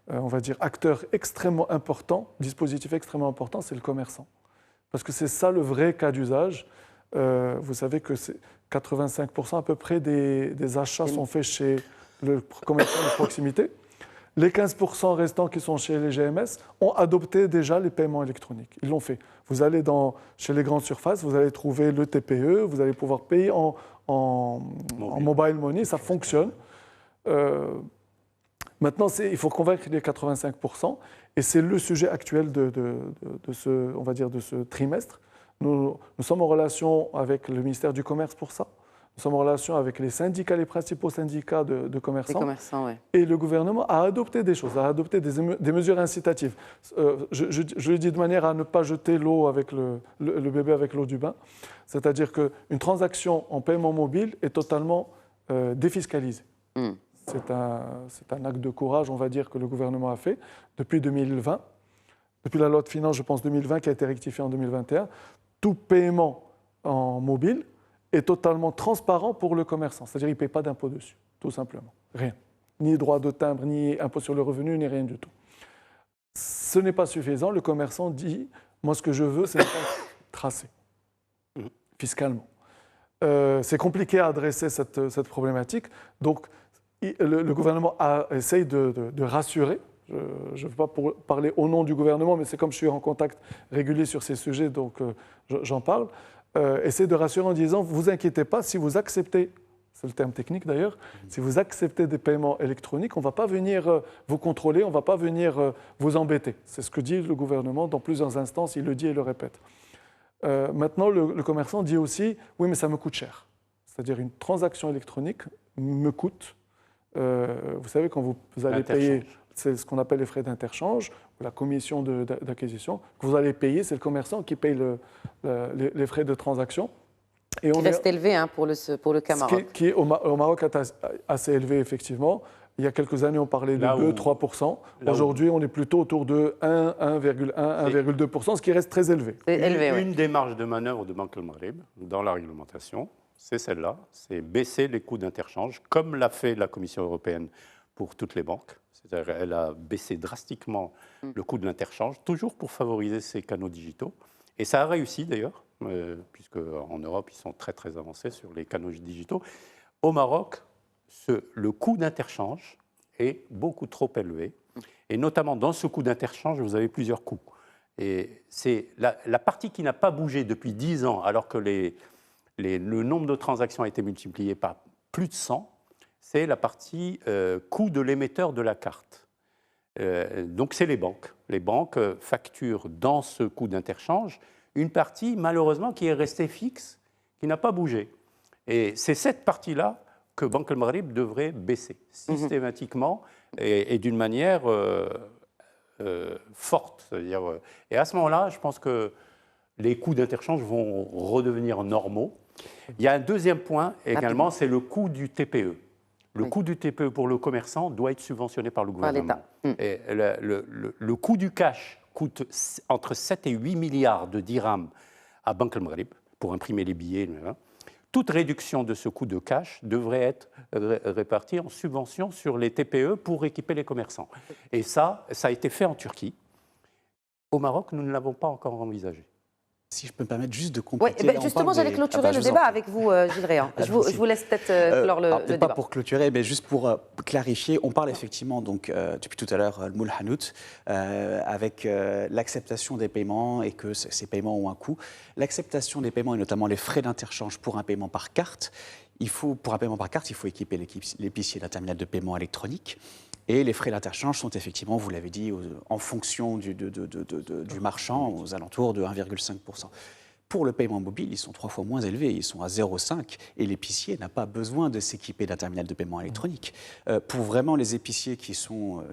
on va dire, acteur extrêmement important, dispositif extrêmement important, c'est le commerçant. Parce que c'est ça le vrai cas d'usage. Vous savez que 85% à peu près des achats sont faits chez le commerçant de proximité. Les 15% restants qui sont chez les GMS ont adopté déjà les paiements électroniques. Ils l'ont fait. Vous allez chez les grandes surfaces, vous allez trouver le TPE, vous allez pouvoir payer en mobile money, ça fonctionne. Maintenant, il faut convaincre les 85%, et c'est le sujet actuel de ce trimestre. Nous sommes en relation avec le ministère du Commerce pour ça. Nous sommes en relation avec les syndicats, les principaux syndicats de commerçants. Ouais. Et le gouvernement a adopté des choses, a adopté des mesures incitatives. Je le dis de manière à ne pas jeter l'eau avec le bébé avec l'eau du bain. C'est-à-dire qu'une transaction en paiement mobile est totalement défiscalisée. C'est un acte de courage, on va dire, que le gouvernement a fait depuis 2020. Depuis la loi de finances, je pense, 2020, qui a été rectifiée en 2021. Tout paiement en mobile est totalement transparent pour le commerçant. C'est-à-dire qu'il ne paye pas d'impôt dessus, tout simplement. Rien. Ni droit de timbre, ni impôt sur le revenu, ni rien du tout. Ce n'est pas suffisant. Le commerçant dit, moi, ce que je veux, c'est tracer fiscalement. C'est compliqué à adresser cette problématique. Donc, le gouvernement essaye de rassurer. Je ne veux pas parler au nom du gouvernement, mais c'est comme je suis en contact régulier sur ces sujets, donc j'en parle. Essaie de rassurer en disant, vous inquiétez pas, si vous acceptez, c'est le terme technique d'ailleurs, si vous acceptez des paiements électroniques, on ne va pas venir vous contrôler, on ne va pas venir vous embêter. C'est ce que dit le gouvernement dans plusieurs instances, il le dit et le répète. Maintenant, le commerçant dit aussi, oui, mais ça me coûte cher. C'est-à-dire une transaction électronique me coûte. Vous savez, quand vous allez payer, c'est ce qu'on appelle les frais d'interchange, ou la commission d'acquisition, que vous allez payer, c'est le commerçant qui paye les frais de transaction. Et qui reste élevé pour le cas Maroc. Qui au Maroc est assez élevé, effectivement. Il y a quelques années, on parlait de 2-3%. Aujourd'hui, on est plutôt autour de 1,2%, ce qui reste très élevé. Une des marges de manœuvre de Banque al-Maghrib dans la réglementation, c'est celle-là, c'est baisser les coûts d'interchange, comme l'a fait la Commission européenne pour toutes les banques. C'est-à-dire qu'elle a baissé drastiquement le coût de l'interchange, toujours pour favoriser ces canaux digitaux. Et ça a réussi d'ailleurs, puisqu'en Europe, ils sont très très avancés sur les canaux digitaux. Au Maroc, le coût d'interchange est beaucoup trop élevé. Et notamment dans ce coût d'interchange, vous avez plusieurs coûts. Et c'est la partie qui n'a pas bougé depuis 10 ans, alors que le nombre de transactions a été multiplié par plus de 100, c'est la partie coût de l'émetteur de la carte. Donc c'est les banques. Les banques facturent dans ce coût d'interchange une partie, malheureusement, qui est restée fixe, qui n'a pas bougé. Et c'est cette partie-là que Banque al-Maghrib devrait baisser systématiquement et d'une manière forte. C'est-à-dire, et à ce moment-là, je pense que les coûts d'interchange vont redevenir normaux. Il y a un deuxième point également, c'est le coût du TPE. Le coût du TPE pour le commerçant doit être subventionné par le gouvernement. Et le coût du cash coûte entre 7 et 8 milliards de dirhams à Banque al-Maghrib pour imprimer les billets. Toute réduction de ce coût de cash devrait être répartie en subventions sur les TPE pour équiper les commerçants. Et ça a été fait en Turquie. Au Maroc, nous ne l'avons pas encore envisagé. Si je peux me permettre juste de compléter. Oui, justement, j'allais clôturer le débat avec vous, Gilles Réan. Je vous laisse peut-être clore le débat. Pas pour clôturer, mais juste pour clarifier, on parle effectivement, donc, depuis tout à l'heure, le moule hanout, avec l'acceptation des paiements et que ces paiements ont un coût. L'acceptation des paiements et notamment les frais d'interchange pour un paiement par carte, pour un paiement par carte, il faut équiper l'épicier d'un terminal de paiement électronique. Et les frais d'interchange sont effectivement, vous l'avez dit, en fonction du marchand, aux alentours de 1,5%. Pour le paiement mobile, ils sont 3 fois moins élevés, ils sont à 0,5 et l'épicier n'a pas besoin de s'équiper d'un terminal de paiement électronique. Pour vraiment les épiciers qui sont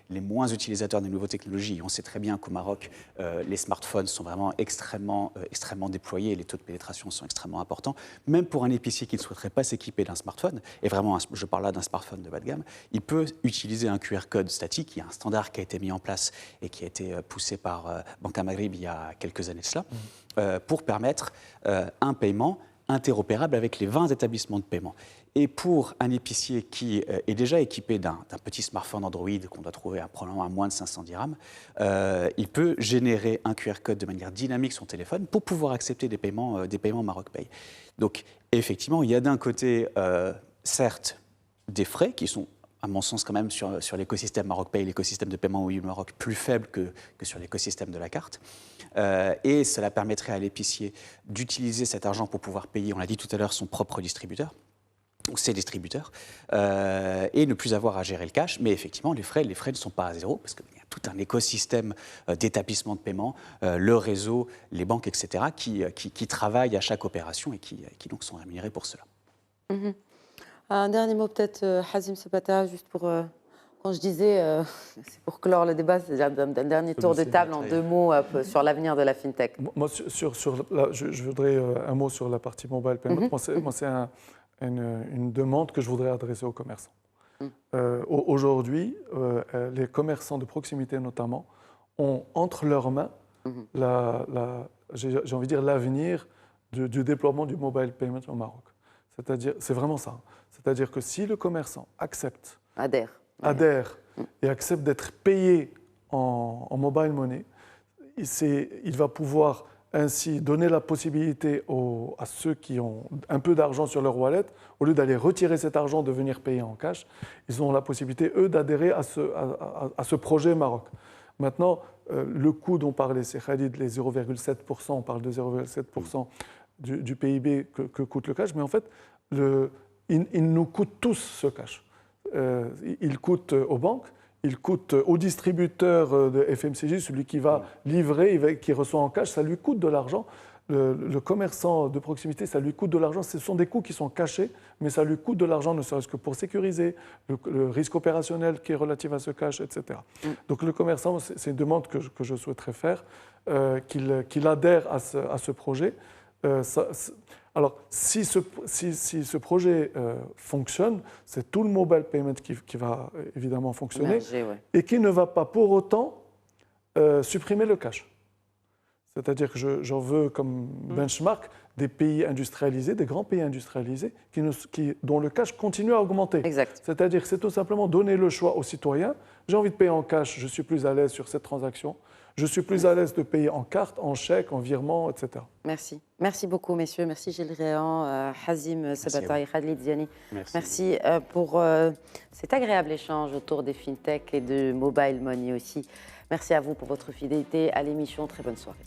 les moins utilisateurs des nouvelles technologies, on sait très bien qu'au Maroc, les smartphones sont vraiment extrêmement déployés et les taux de pénétration sont extrêmement importants. Même pour un épicier qui ne souhaiterait pas s'équiper d'un smartphone, et vraiment je parle là d'un smartphone de bas de gamme, il peut utiliser un QR code statique. Il y a un standard qui a été mis en place et qui a été poussé par Banque al-Maghrib il y a quelques années de cela, pour permettre un paiement interopérable avec les 20 établissements de paiement. Et pour un épicier qui est déjà équipé d'un petit smartphone Android qu'on doit trouver probablement à moins de 500 dirhams, il peut générer un QR code de manière dynamique sur son téléphone pour pouvoir accepter des paiements Maroc Pay. Donc effectivement, il y a d'un côté, certes, des frais qui sont, à mon sens, quand même sur l'écosystème Maroc Pay, l'écosystème de paiement au Maroc, plus faible que sur l'écosystème de la carte. Et cela permettrait à l'épicier d'utiliser cet argent pour pouvoir payer, on l'a dit tout à l'heure, son propre distributeur, ou ses distributeurs, et ne plus avoir à gérer le cash. Mais effectivement, les frais ne sont pas à zéro, parce qu'il y a tout un écosystème d'établissements de paiement, le réseau, les banques, etc., qui travaillent à chaque opération et qui donc sont rémunérés pour cela. Un dernier mot peut-être, Hazim Sebata, juste pour, quand je disais, c'est pour clore le débat, c'est un dernier tour de table en 2 mots sur l'avenir de la FinTech. Moi, je voudrais un mot sur la partie mobile payment. Moi, c'est une demande que je voudrais adresser aux commerçants. Aujourd'hui, les commerçants de proximité notamment ont entre leurs mains, j'ai envie de dire, l'avenir du déploiement du mobile payment au Maroc. C'est vraiment ça. C'est-à-dire que si le commerçant adhère et accepte d'être payé en mobile money, il va pouvoir ainsi donner la possibilité à ceux qui ont un peu d'argent sur leur wallet, au lieu d'aller retirer cet argent, de venir payer en cash, ils ont la possibilité, eux, d'adhérer à ce projet Maroc. Maintenant, le coût dont parlait Khalid, les 0,7%, on parle de 0,7% du PIB que coûte le cash, mais en fait, il nous coûte tous ce cash. Il coûte aux banques, il coûte au distributeur de FMCG, celui qui va livrer, qui reçoit en cash, ça lui coûte de l'argent. Le commerçant de proximité, ça lui coûte de l'argent. Ce sont des coûts qui sont cachés, mais ça lui coûte de l'argent, ne serait-ce que pour sécuriser le risque opérationnel qui est relatif à ce cash, etc. Donc le commerçant, c'est une demande que je souhaiterais faire, qu'il adhère à ce projet. Alors, si ce projet fonctionne, c'est tout le mobile payment qui va évidemment fonctionner et qui ne va pas pour autant supprimer le cash. C'est-à-dire que j'en veux comme benchmark des pays industrialisés, des grands pays industrialisés, dont le cash continue à augmenter. C'est-à-dire que c'est tout simplement donner le choix aux citoyens. J'ai envie de payer en cash, je suis plus à l'aise sur cette transaction. Je suis plus à l'aise de payer en carte, en chèque, en virement, etc. Merci. Merci beaucoup, messieurs. Merci Gilles Réan, Hazim Sebata et Khalid Ziani. Merci pour cet agréable échange autour des FinTech et de mobile money aussi. Merci à vous pour votre fidélité à l'émission. Très bonne soirée.